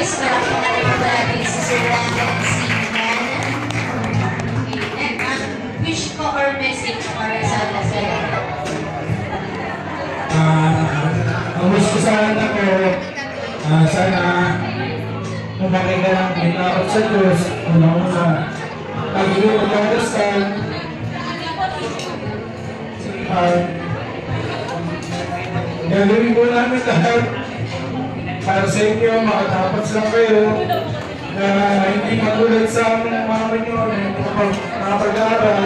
guys, palakpan natin po natin si Sir Randall at si Nana. Okay, next, wish ko or message para sa lahat. Ang wish ko sa anak ko, sana kumaki ka ng pinakot sa Diyos, una-una, lagi mo mag-understand, gagawin ko namin lahat para sa inyo, makatapos lang kayo, na hindi magulat sa amin ang mga nyo na nakapag-aaral.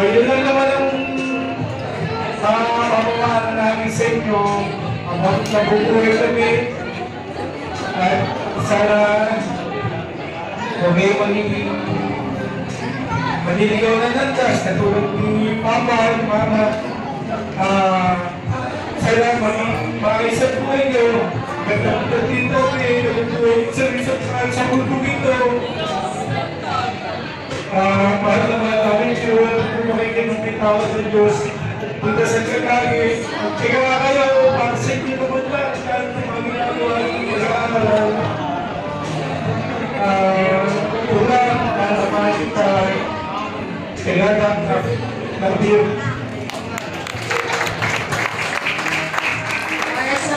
Yun lang naman ang pamamahala namin sa inyo, habang nabubuhay kami, at sana huwag magiging maniligaw na landas, natulad ni Papa at Mama. Sana maayos sa buhay nyo, ganda dito, sa mundo dito. Para naman namin sure kung makikin ng may tao sa Diyos, punta sa kakagin, ikaw kayo, para sa inyo naman lang, kahit na mag-ginagawa ng mag-aaral. Una, para sa mga kita, kailangan ng Diyo. Para sa